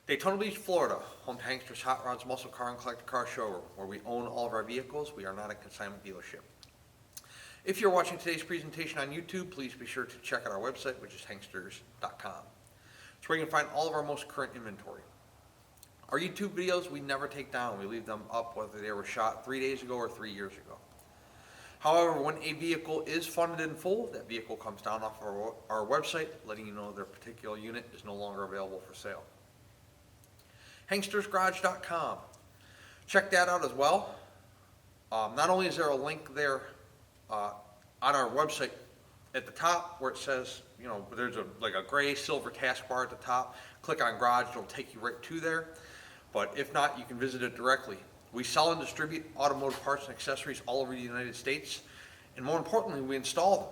Daytona Beach, Florida, home to Hankster's Hot Rods Muscle Car and Collector Car Showroom, where we own all of our vehicles. We are not a consignment dealership. If you're watching today's presentation on YouTube, please be sure to check out our website, which is hanksters.com. It's where you can find all of our most current inventory. Our YouTube videos, we never take down. We leave them up whether they were shot 3 days ago or 3 years ago. However, when a vehicle is funded in full, that vehicle comes down off of our website, letting you know their particular unit is no longer available for sale. HankstersGarage.com. Check that out as well. Not only is there a link there on our website at the top where it says, you know, there's like a gray silver taskbar at the top. Click on Garage, it'll take you right to there. But if not, you can visit it directly. We sell and distribute automotive parts and accessories all over the United States, and more importantly, we install them.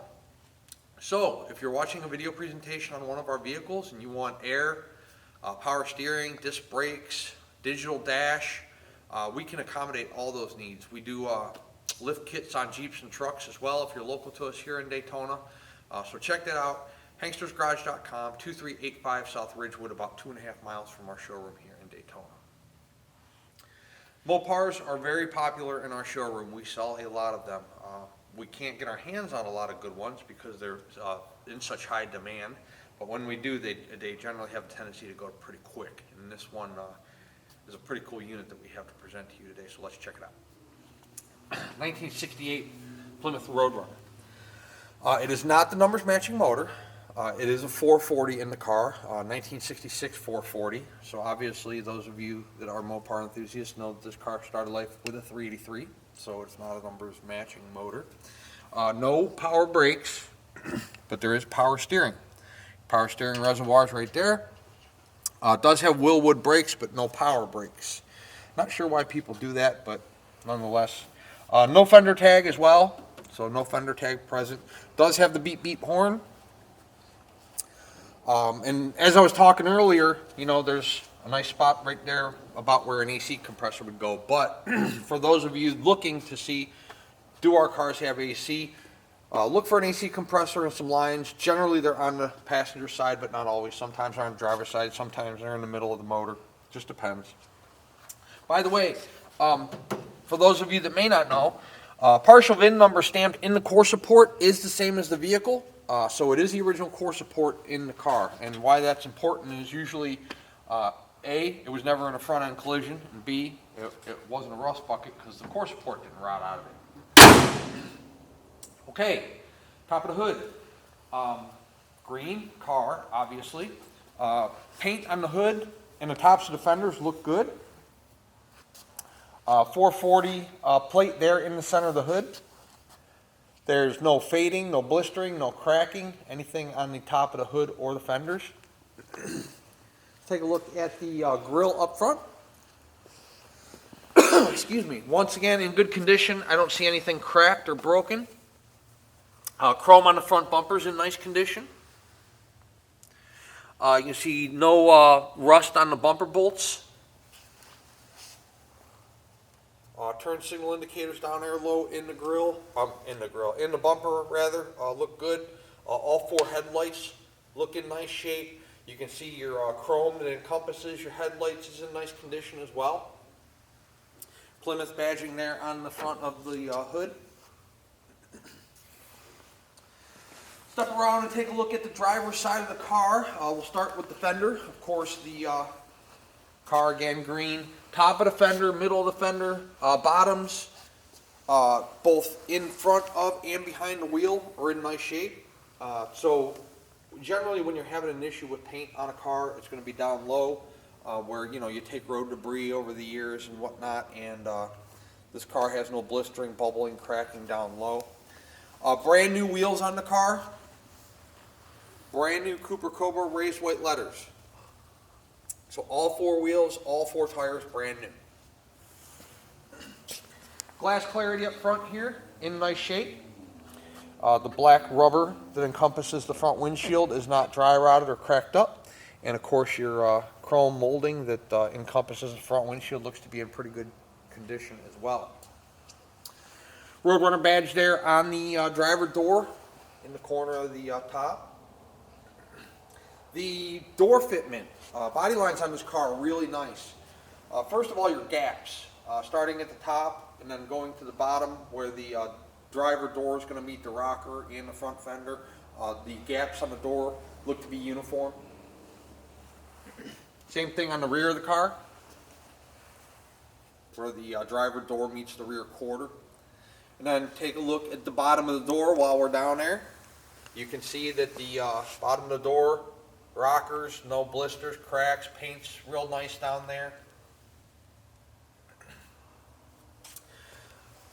So if you're watching a video presentation on one of our vehicles and you want air, power steering, disc brakes, digital dash, we can accommodate all those needs. We do lift kits on Jeeps and trucks as well if you're local to us here in Daytona. So check that out, HankstersGarage.com, 2385 South Ridgewood, about 2.5 miles from our showroom here in Daytona. Mopars are very popular in our showroom. We sell a lot of them. We can't get our hands on a lot of good ones because they're in such high demand. But when we do, they generally have a tendency to go pretty quick. And this one is a pretty cool unit that we have to present to you today, so let's check it out. 1968 Plymouth Roadrunner. It is not the numbers matching motor. It is a 440 in the car, 1966 440. So obviously those of you that are Mopar enthusiasts know that this car started life with a 383. So it's not a numbers matching motor. No power brakes, but there is power steering. Power steering reservoirs right there. Does have Willwood brakes, but no power brakes. Not sure why people do that, but nonetheless. No fender tag as well, so no fender tag present. Does have the beep beep horn. And as I was talking earlier, you know, there's a nice spot right there about where an AC compressor would go. But for those of you looking to see, do our cars have AC? Look for an AC compressor and some lines. Generally, they're on the passenger side, but not always. Sometimes they're on the driver's side. Sometimes they're in the middle of the motor. Just depends. By the way, for those of you that may not know, partial VIN number stamped in the core support is the same as the vehicle. So it is the original core support in the car. And why that's important is usually, A, it was never in a front-end collision, and B, it wasn't a rust bucket because the core support didn't rot out of it. Okay, top of the hood. Green car, obviously. Paint on the hood and the tops of the fenders look good. 440 plate there in the center of the hood. There's no fading, no blistering, no cracking, anything on the top of the hood or the fenders. Let's take a look at the grill up front. Excuse me. Once again, in good condition. I don't see anything cracked or broken. Chrome on the front bumpers in nice condition. You see no rust on the bumper bolts. Turn signal indicators down there low in the bumper rather, look good. All four headlights look in nice shape. You can see your chrome that encompasses your headlights is in nice condition as well. Plymouth badging there on the front of the hood. Step around and take a look at the driver's side of the car. We'll start with the fender. Of course, the car again green. Top of the fender, middle of the fender, bottoms, both in front of and behind the wheel are in nice shape. So generally when you're having an issue with paint on a car, it's going to be down low where, you know, you take road debris over the years and whatnot, and this car has no blistering, bubbling, cracking down low. Brand new wheels on the car. Brand new Cooper Cobra raised white letters. So all four wheels, all four tires, brand new. Glass clarity up front here, in nice shape. The black rubber that encompasses the front windshield is not dry rotted or cracked up. And of course your chrome molding that encompasses the front windshield looks to be in pretty good condition as well. Roadrunner badge there on the driver door in the corner of the top. The door fitment, body lines on this car are really nice. First of all, your gaps, starting at the top and then going to the bottom where the driver door is going to meet the rocker and the front fender. The gaps on the door look to be uniform. Same thing on the rear of the car, where the driver door meets the rear quarter. And then take a look at the bottom of the door while we're down there. You can see that the bottom of the door, rockers, no blisters, cracks, paint's real nice down there.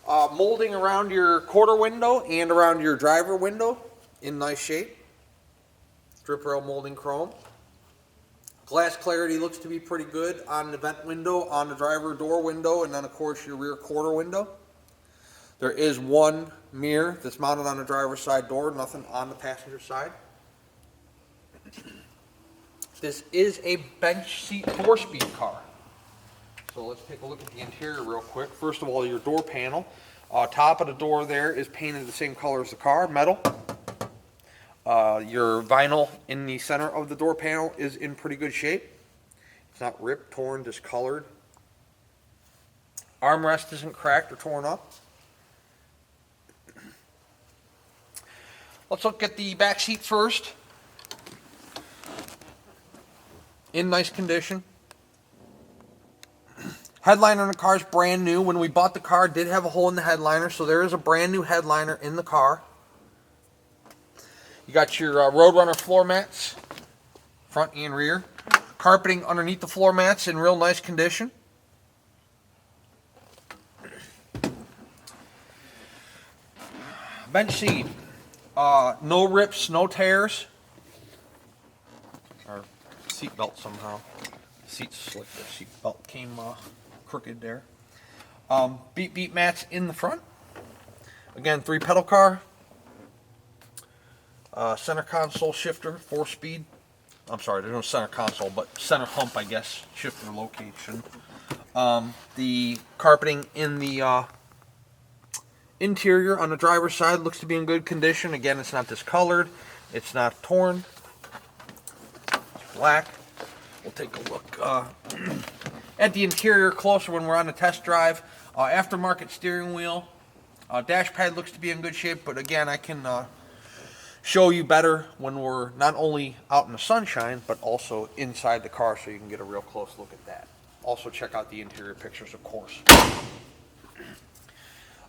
Molding around your quarter window and around your driver window in nice shape. Strip rail molding chrome. Glass clarity looks to be pretty good on the vent window, on the driver door window, and then of course your rear quarter window. There is one mirror that's mounted on the driver's side door, nothing on the passenger side. This is a bench seat 4-speed car. So let's take a look at the interior real quick. First of all, your door panel. Top of the door there is painted the same color as the car, metal. Your vinyl in the center of the door panel is in pretty good shape. It's not ripped, torn, discolored. Armrest isn't cracked or torn up. Let's look at the back seat first. In nice condition. Headliner in the car is brand new. When we bought the car, it did have a hole in the headliner, so there is a brand new headliner in the car. You got your Roadrunner floor mats, front and rear. Carpeting underneath the floor mats in real nice condition. Bench seat, no rips, no tears. Our seat belt somehow. The seat's slick. The seat belt came crooked there. Beat mats in the front. Again, 3-pedal car. Center console shifter, 4-speed. I'm sorry, there's no center console, but center hump, I guess, shifter location. The carpeting in the interior on the driver's side looks to be in good condition. Again, it's not discolored. It's not torn. It's black. We'll take a look at the interior closer when we're on the test drive. Aftermarket steering wheel. Dash pad looks to be in good shape, but again, I can show you better when we're not only out in the sunshine, but also inside the car so you can get a real close look at that. Also check out the interior pictures, of course.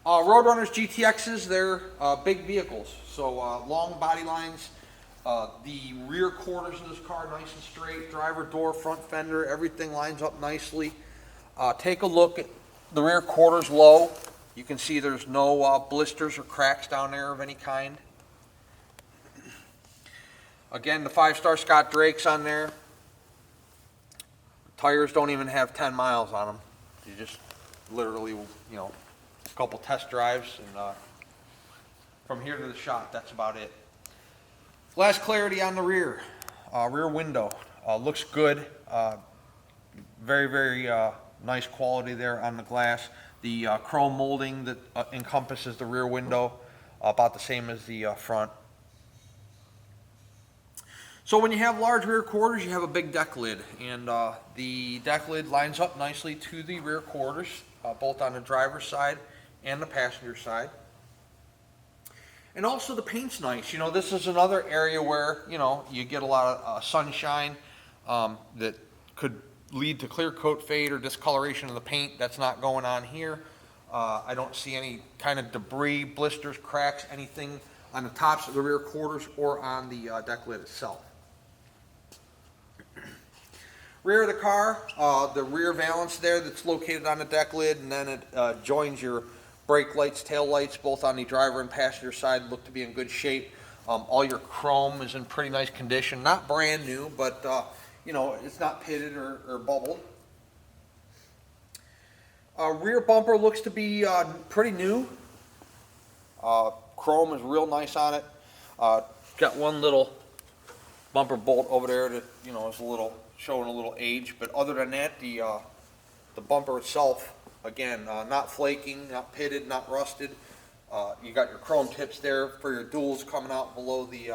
Roadrunners, GTXs, they're big vehicles, so long body lines. The rear quarters of this car nice and straight, driver door, front fender, everything lines up nicely. Take a look at the rear quarters low. You can see there's no blisters or cracks down there of any kind. Again, the 5-star Scott Drake's on there. Tires don't even have 10 miles on them. You just literally, a couple test drives, and from here to the shop, that's about it. Glass clarity on the rear. Rear window looks good. Very, very nice quality there on the glass. The chrome molding that encompasses the rear window, about the same as the front. So when you have large rear quarters, you have a big deck lid, and the deck lid lines up nicely to the rear quarters, both on the driver's side and the passenger side. And also the paint's nice. This is another area where, you get a lot of sunshine that could lead to clear coat fade or discoloration of the paint. That's not going on here. I don't see any kind of debris, blisters, cracks, anything on the tops of the rear quarters or on the deck lid itself. Rear of the car, the rear valance there that's located on the deck lid, and then it joins your brake lights, tail lights, both on the driver and passenger side, look to be in good shape. All your chrome is in pretty nice condition. Not brand new, but it's not pitted or bubbled. Rear bumper looks to be pretty new. Chrome is real nice on it. Got one little bumper bolt over there that is showing a little age, but other than that, the bumper itself, again, not flaking, not pitted, not rusted. You got your chrome tips there for your duals coming out below the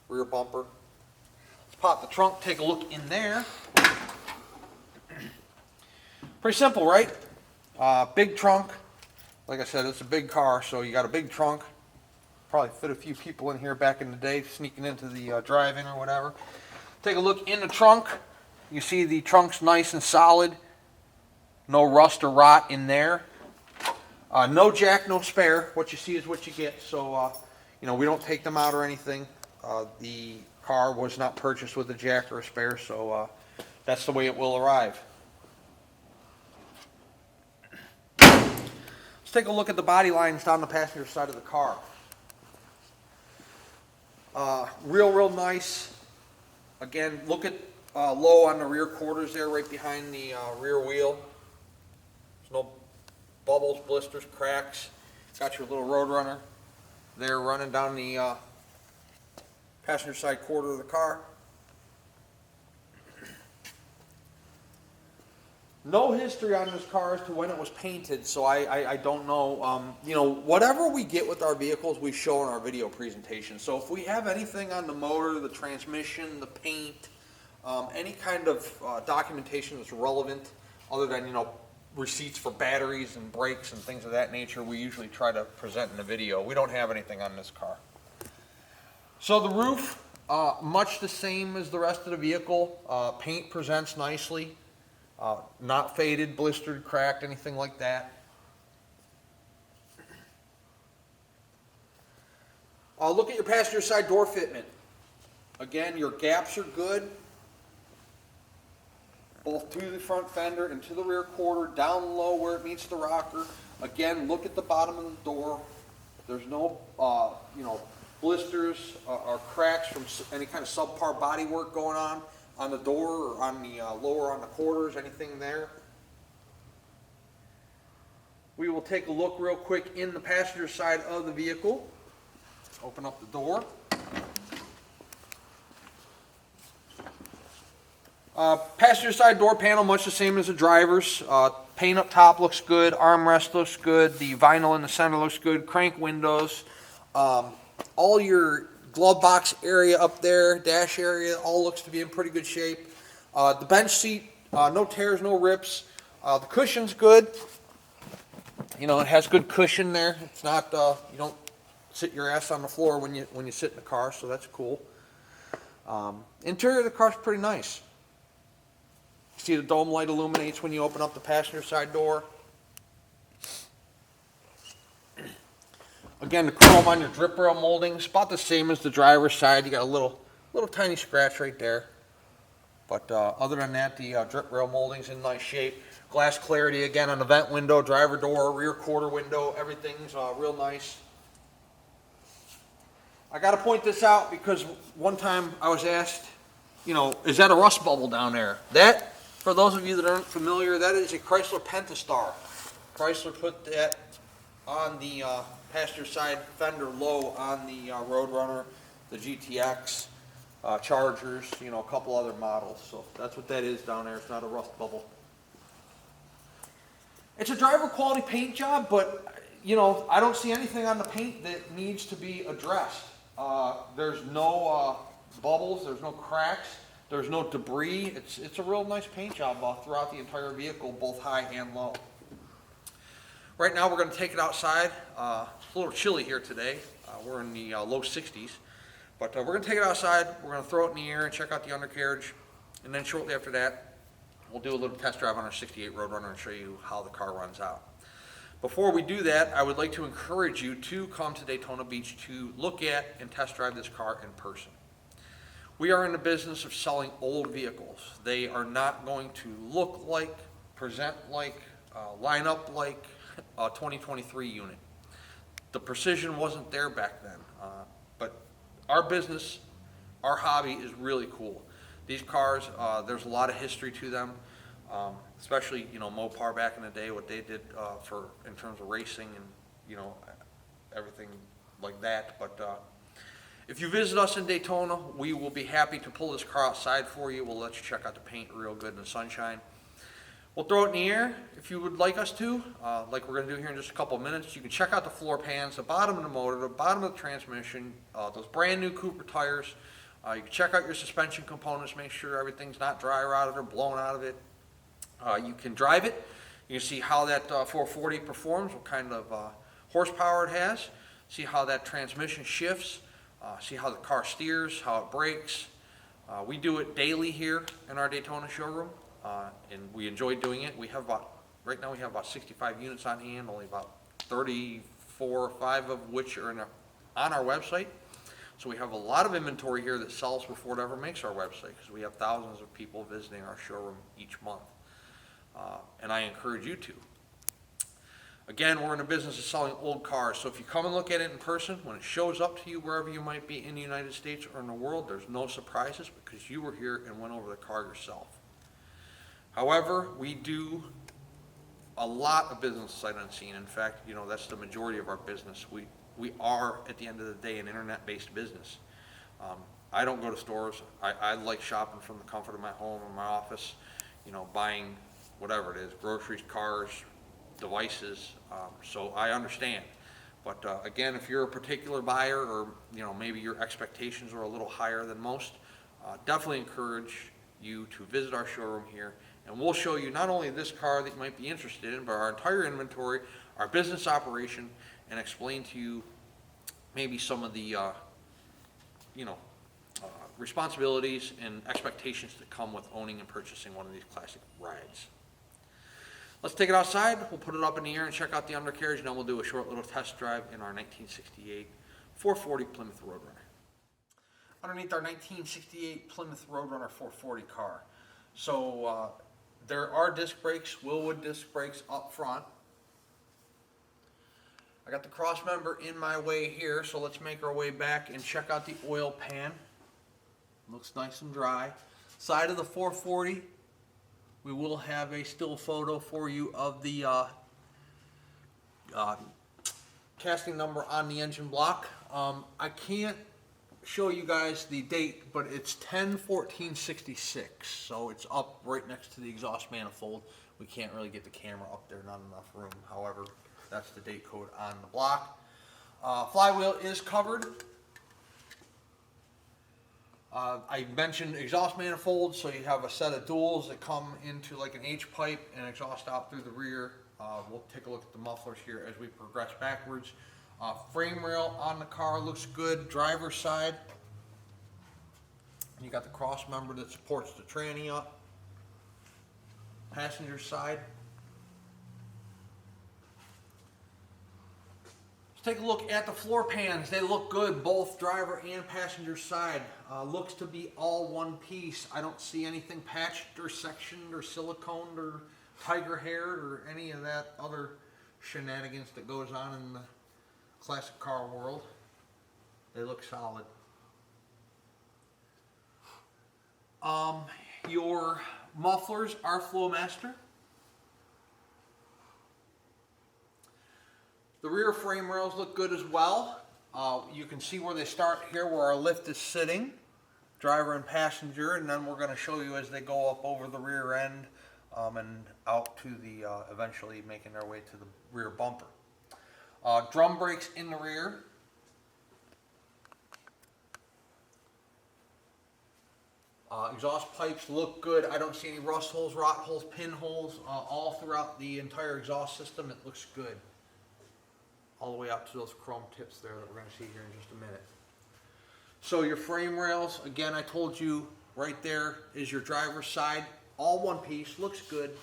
rear bumper. pop the trunk, take a look in there. Pretty simple, right? Big trunk. Like I said, it's a big car, so you got a big trunk. Probably fit a few people in here back in the day, sneaking into the drive-in or whatever. Take a look in the trunk. You see the trunk's nice and solid. No rust or rot in there. No jack, no spare. What you see is what you get. So, you know, we don't take them out or anything. The car was not purchased with a jack or a spare, so that's the way it will arrive. Let's take a look at the body lines down the passenger side of the car. Real nice. Again, look at low on the rear quarters there, right behind the rear wheel. There's no bubbles, blisters, cracks. Got your little Roadrunner there running down the passenger side quarter of the car. No history on this car as to when it was painted, so I don't know. You know, whatever we get with our vehicles, we show in our video presentation. So if we have anything on the motor, the transmission, the paint, any kind of documentation that's relevant, other than, you know, receipts for batteries and brakes and things of that nature, we usually try to present in the video. We don't have anything on this car. So the roof, much the same as the rest of the vehicle. Paint presents nicely. Not faded, blistered, cracked, anything like that. Look at your passenger side door fitment. Again, your gaps are good, both through the front fender and to the rear quarter, down low where it meets the rocker. Again, look at the bottom of the door. There's no, you know, blisters or cracks from any kind of subpar body work going on the door or on the lower on the quarters, anything there. We will take a look real quick in the passenger side of the vehicle. Open up the door. Passenger side door panel, much the same as the driver's. Paint up top looks good. Armrest looks good. The vinyl in the center looks good. Crank windows. All your glove box area up there, dash area, all looks to be in pretty good shape. The bench seat, no tears, no rips. The cushion's good. You know, it has good cushion there. It's not, you don't sit your ass on the floor when you sit in the car, so that's cool. Interior of the car's pretty nice. See, the dome light illuminates when you open up the passenger side door. Again, the chrome on your drip rail moldings, about the same as the driver's side. You got a little tiny scratch right there. But other than that, the drip rail molding's in nice shape. Glass clarity again on the vent window, driver door, rear quarter window, everything's real nice. I got to point this out because one time I was asked, you know, is that a rust bubble down there? That, for those of you that aren't familiar, that is a Chrysler Pentastar. Chrysler put that on the passenger side fender low on the Roadrunner, the GTX, Chargers, you know, a couple other models. So that's what that is down there. It's not a rust bubble. It's a driver quality paint job, but, you know, I don't see anything on the paint that needs to be addressed. There's no bubbles, there's no cracks, there's no debris. It's a real nice paint job throughout the entire vehicle, both high and low. Right now we're going to take it outside. It's a little chilly here today. We're in the low 60s. But we're going to take it outside. We're going to throw it in the air and check out the undercarriage. And then shortly after that, we'll do a little test drive on our 68 Roadrunner and show you how the car runs out. Before we do that, I would like to encourage you to come to Daytona Beach to look at and test drive this car in person. We are in the business of selling old vehicles. They are not going to look like, present like, line up like a 2023 unit. The precision wasn't there back then, but our business, our hobby is really cool. These cars, there's a lot of history to them, especially, you know, Mopar back in the day, what they did in terms of racing and, you know, everything like that. But if you visit us in Daytona, we will be happy to pull this car outside for you. We'll let you check out the paint real good in the sunshine. We'll throw it in the air if you would like us to, like we're going to do here in just a couple of minutes. You can check out the floor pans, the bottom of the motor, the bottom of the transmission, those brand new Cooper tires. You can check out your suspension components, make sure everything's not dry rotted or blown out of it. You can drive it. You can see how that 440 performs, what kind of horsepower it has, see how that transmission shifts, see how the car steers, how it brakes. We do it daily here in our Daytona showroom, and we enjoy doing it. Right now we have about 65 units on hand, only about 34 or 5 of which are on our website. So we have a lot of inventory here that sells before it ever makes our website, because we have thousands of people visiting our showroom each month. And I encourage you to. Again, we're in the business of selling old cars, so if you come and look at it in person, when it shows up to you wherever you might be in the United States or in the world, there's no surprises because you were here and went over the car yourself. However, we do a lot of business sight unseen. In fact, that's the majority of our business. We are, at the end of the day, an internet-based business. I don't go to stores. I like shopping from the comfort of my home or my office, buying whatever it is, groceries, cars, devices, so I understand. But again, if you're a particular buyer, or maybe your expectations are a little higher than most, definitely encourage you to visit our showroom here, and we'll show you not only this car that you might be interested in, but our entire inventory, our business operation, and explain to you maybe some of the responsibilities and expectations that come with owning and purchasing one of these classic rides. Let's take it outside, we'll put it up in the air and check out the undercarriage, and then we'll do a short little test drive in our 1968 440 Plymouth Roadrunner. Underneath our 1968 Plymouth Roadrunner 440 car. So there are disc brakes, Willwood disc brakes up front. I got the cross member in my way here, so let's make our way back and check out the oil pan. Looks nice and dry. Side of the 440. We will have a still photo for you of the casting number on the engine block. I can't show you guys the date, but it's 10/14/66, so it's up right next to the exhaust manifold. We can't really get the camera up there, not enough room. However, that's the date code on the block. Flywheel is covered. I mentioned exhaust manifolds, so you have a set of duals that come into like an H pipe and exhaust out through the rear. We'll take a look at the mufflers here as we progress backwards. Frame rail on the car looks good. Driver's side, you got the cross member that supports the tranny up. Passenger side. Take a look at the floor pans. They look good, both driver and passenger side. Looks to be all one piece. I don't see anything patched or sectioned or siliconed or tiger haired or any of that other shenanigans that goes on in the classic car world. They look solid. Your mufflers are Flowmaster. The rear frame rails look good as well. You can see where they start here, where our lift is sitting, driver and passenger, and then we're going to show you as they go up over the rear end and out to the, eventually making their way to the rear bumper. Drum brakes in the rear. Exhaust pipes look good. I don't see any rust holes, rot holes, pinholes all throughout the entire exhaust system. It looks good. All the way out to those chrome tips there that we're going to see here in just a minute. So your frame rails, again, I told you right there is your driver's side. All one piece, looks good.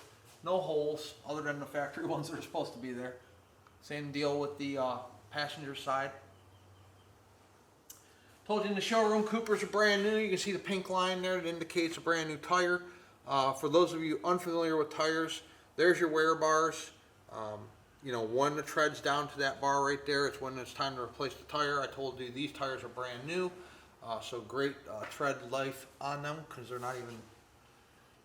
No holes other than the factory ones that are supposed to be there. Same deal with the passenger side. Told you in the showroom, Coopers are brand new. You can see the pink line there that indicates a brand new tire. For those of you unfamiliar with tires, there's your wear bars. When the tread's down to that bar right there, it's when it's time to replace the tire. I told you these tires are brand new, so great tread life on them because they're not even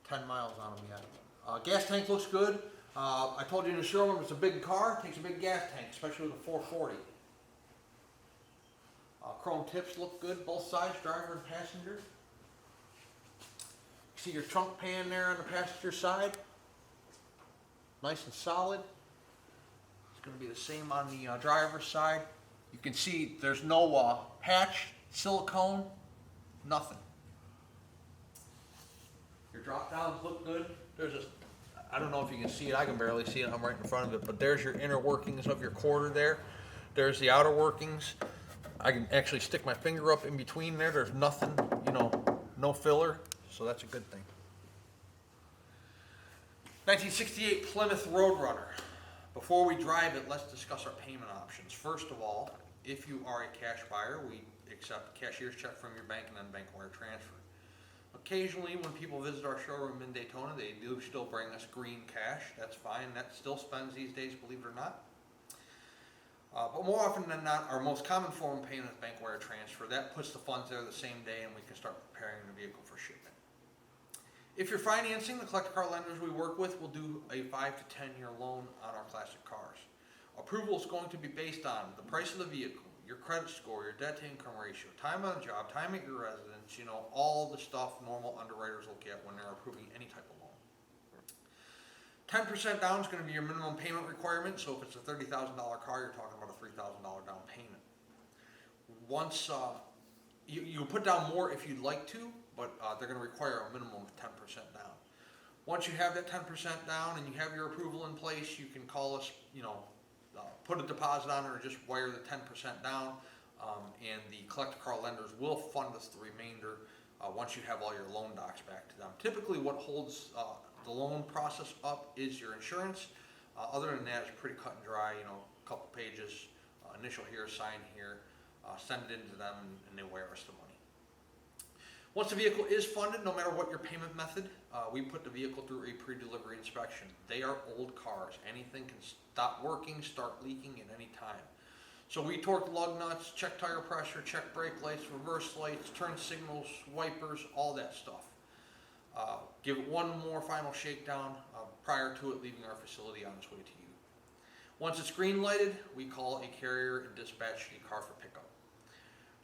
10 miles on them yet. Gas tank looks good. I told you in the showroom it's a big car, it takes a big gas tank, especially with a 440. Chrome tips look good, both sides, driver and passenger. See your trunk pan there on the passenger side, nice and solid. Going to be the same on the driver's side. You can see there's no patch, silicone, Nothing. Your drop downs look good. There's just, I don't know if you can see it, I can barely see it, I'm right in front of it, but there's your inner workings of your quarter there. There's the outer workings. I can actually stick my finger up in between there. There's nothing, you know, no filler, so that's a good thing. 1968 Plymouth Roadrunner. Before we drive it, let's discuss our payment options. First of all, if you are a cash buyer, we accept cashier's check from your bank and then bank wire transfer. Occasionally, when people visit our showroom in Daytona, they do still bring us green cash. That's fine. That still spends these days, believe it or not. But more often than not, our most common form of payment is bank wire transfer. That puts the funds there the same day, and we can start preparing the vehicle for shipment. If you're financing, the collector car lenders we work with will do a 5 to 10 year loan on our classic cars. Approval is going to be based on the price of the vehicle, your credit score, your debt to income ratio, time on the job, time at your residence, you know, all the stuff normal underwriters look at when they're approving any type of loan. 10% down is going to be your minimum payment requirement, so if it's a $30,000 car, you're talking about a $3,000 down payment. Once you put down more if you'd like to, but they're going to require a minimum of 10% down. Once you have that 10% down and you have your approval in place, you can call us, you know, put a deposit on it or just wire the 10% down, and the collector car lenders will fund us the remainder once you have all your loan docs back to them. Typically what holds the loan process up is your insurance. Other than that, it's pretty cut and dry, you know, a couple pages, initial here, sign here, send it into them, and they wire us the money. Once the vehicle is funded, no matter what your payment method, we put the vehicle through a pre-delivery inspection. They are old cars. Anything can stop working, start leaking at any time. So we torque lug nuts, check tire pressure, check brake lights, reverse lights, turn signals, wipers, all that stuff. Give it one more final shakedown prior to it leaving our facility on its way to you. Once it's green lighted, we call a carrier and dispatch the car for pickup.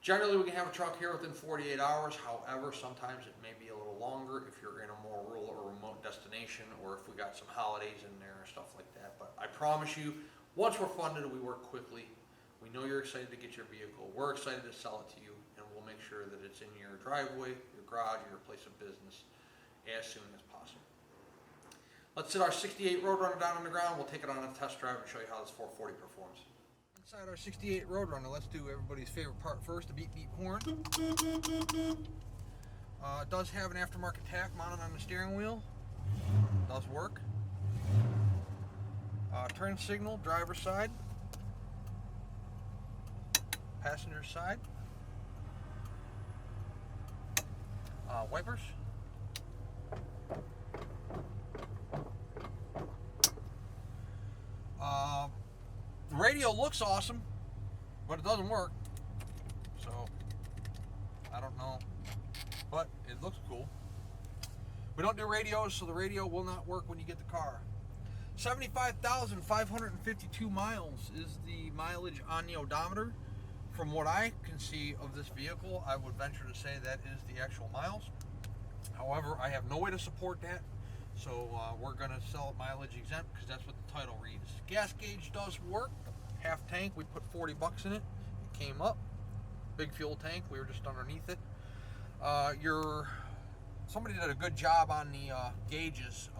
Generally, we can have a truck here within 48 hours. However, sometimes it may be a little longer if you're in a more rural or remote destination, or if we got some holidays in there or stuff like that. But I promise you, once we're funded, we work quickly. We know you're excited to get your vehicle. We're excited to sell it to you, and we'll make sure that it's in your driveway, your garage, your place of business as soon as possible. Let's sit our 68 Roadrunner down on the ground. We'll take it on a test drive and show you how this 440 performs. Inside our 68 Roadrunner, let's do everybody's favorite part first, the beep beep horn. It does have an aftermarket tack mounted on the steering wheel. Does work. Turn signal, driver's side. Passenger side. Wipers. The radio looks awesome, but it doesn't work, so I don't know, but it looks cool. We don't do radios, so the radio will not work when you get the car. 75,552 miles is the mileage on the odometer. From what I can see of this vehicle, I would venture to say that is the actual miles. However, I have no way to support that. So we're going to sell it mileage exempt because that's what the title reads. Gas gauge does work. Half tank, we put 40 bucks in it. It came up. Big fuel tank, we were just underneath it. Somebody did a good job on the gauges.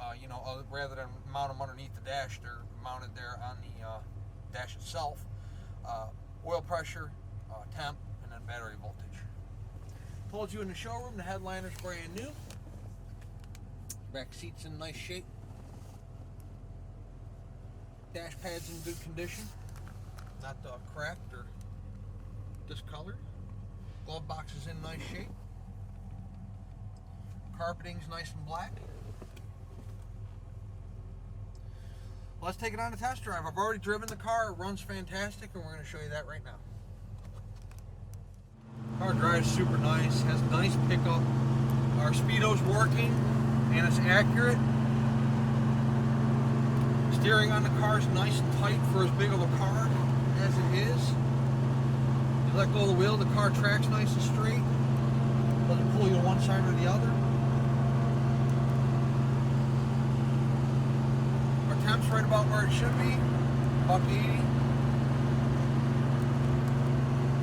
Rather than mount them underneath the dash, they're mounted there on the dash itself. Oil pressure, temp, and then battery voltage. Told you in the showroom, the headliner's brand new. Back seat's in nice shape. Dash pad's in good condition. Not cracked or discolored. Glove box is in nice shape. Carpeting's nice and black. Let's take it on a test drive. I've already driven the car. It runs fantastic, and we're going to show you that right now. Car drives super nice. Has nice pickup. Our speedo's working, and it's accurate. Steering on the car is nice and tight for as big of a car as it is. You let go of the wheel, the car tracks nice and straight. Doesn't pull you to one side or the other. Our temp's right about where it should be, about 80.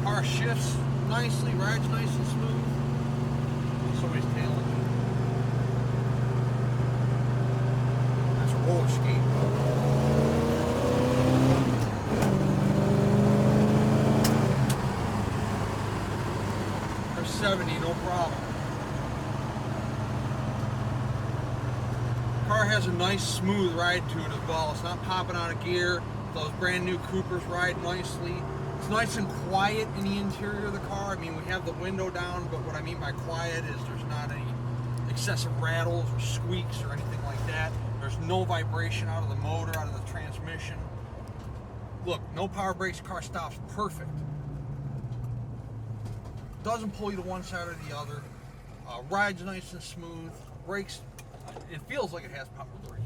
Car shifts nicely, rides nice and smooth. Somebody's tailing me. That's a roller skate. There's 70, no problem. The car has a nice smooth ride to it as well. It's not popping out of gear. Those brand new Coopers ride nicely. It's nice and quiet in the interior of the car. I mean, we have the window down, but what I mean by quiet is there's not any excessive rattles or squeaks or anything like that. There's no vibration out of the motor, out of the transmission. Look, no power brakes, car stops perfect. Doesn't pull you to one side or the other. Rides nice and smooth. Brakes, it feels like it has power brakes.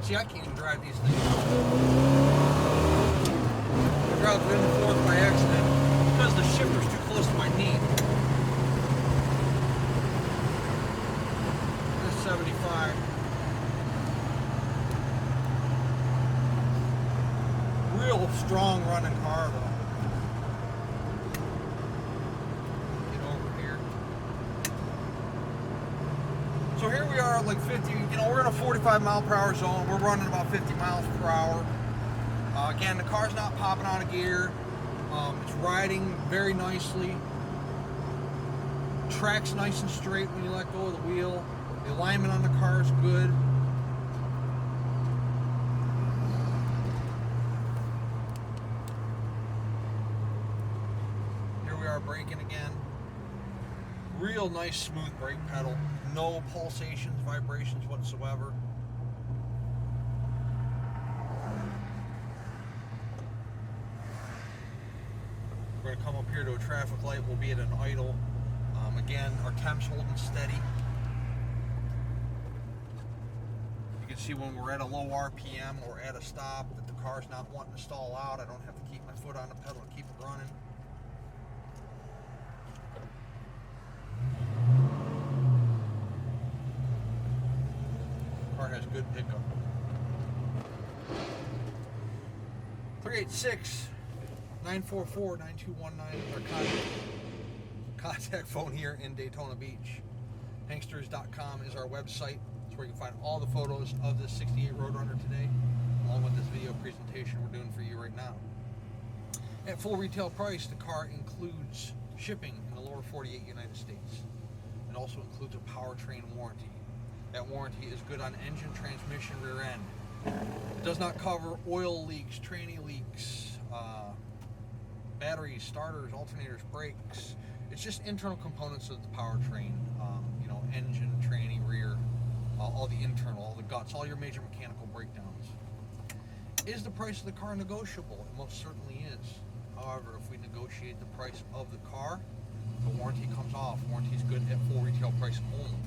See, I can't even drive these things. I drive it in the fourth by accident because the shifter's too close to my knee. This 75. Real strong running car though. Get over here. So here we are at like 50, we're in a 45 mile per hour zone. We're running about 50 miles per hour. Again, the car's not popping out of gear. It's riding very nicely. Track's nice and straight when you let go of the wheel. The alignment on the car is good. Here we are braking again. Real nice smooth brake pedal. No pulsations, vibrations whatsoever. We're going to come up here to a traffic light. We'll be at an idle. Again, our temp's holding steady. You can see when we're at a low RPM or at a stop that the car's not wanting to stall out. I don't have to keep my foot on the pedal and keep it running. Car has good pickup. 386-944-9219 is our contact phone here in Daytona Beach. Hanksters.com is our website. It's where you can find all the photos of this 68 Roadrunner today, along with this video presentation we're doing for you right now. At full retail price, the car includes shipping in the lower 48 United States. It also includes a powertrain warranty. That warranty is good on engine, transmission, rear end. It does not cover oil leaks, tranny leaks, batteries, starters, alternators, brakes. It's just internal components of the powertrain, engine, tranny, rear, all the internal, all the guts, all your major mechanical breakdowns. Is the price of the car negotiable? It most certainly is. However, if we negotiate the price of the car, the warranty comes off. Warranty is good at full retail price only.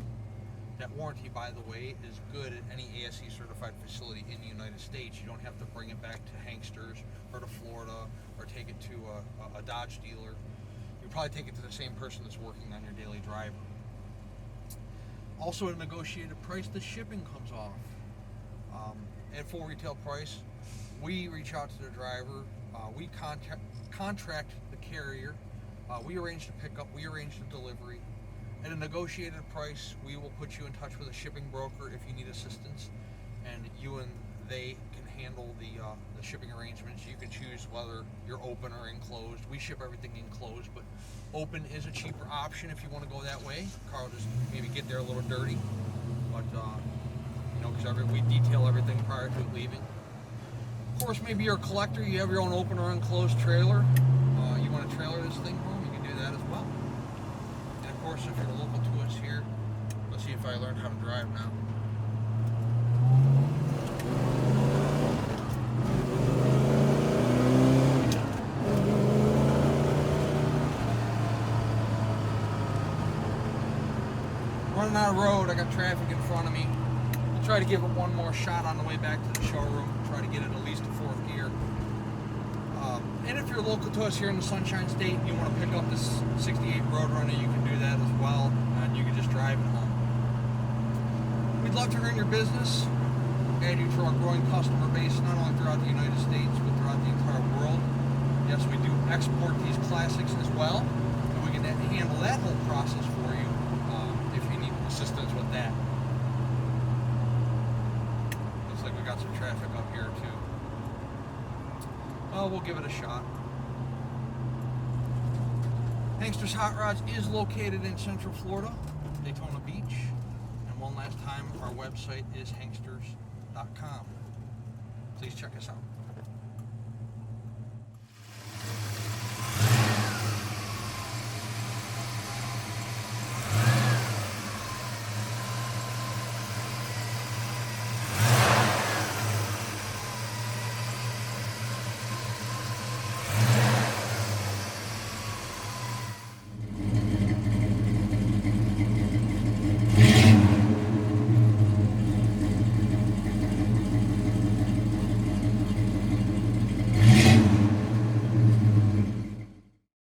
That warranty, by the way, is good at any ASE certified facility in the United States. You don't have to bring it back to Hanksters or to Florida or take it to a Dodge dealer. You probably take it to the same person that's working on your daily driver. Also, at a negotiated price, the shipping comes off. At full retail price, we reach out to the driver. We contract the carrier. We arrange the pickup. We arrange the delivery. At a negotiated price, we will put you in touch with a shipping broker if you need assistance, and you and they can handle the shipping arrangements. You can choose whether you're open or enclosed. We ship everything enclosed, but open is a cheaper option if you want to go that way. The car will just maybe get there a little dirty, but because we detail everything prior to it leaving. Of course, maybe you're a collector. You have your own open or enclosed trailer. You want to trailer this thing home, you can do that as well. Of course, if you're local to us here, let's see if I learned how to drive now. Running out of road, I got traffic in front of me. I'll try to give it one more shot on the way back to the showroom. Try to get it at least to fourth gear. And if you're local to us here in the Sunshine State and you want to pick up this 68 Roadrunner, you can do that as well, and you can just drive it home. We'd love to earn your business. add you to our growing customer base, not only throughout the United States, but throughout the entire world. Yes, we do export these classics as well, and we can handle that whole process for you if you need assistance with that. Looks like we got some traffic up here too. Well, we'll give it a shot. Hankster's Hot Rods is located in Central Florida, Daytona Beach. And one last time, our website is hanksters.com. Please check us out.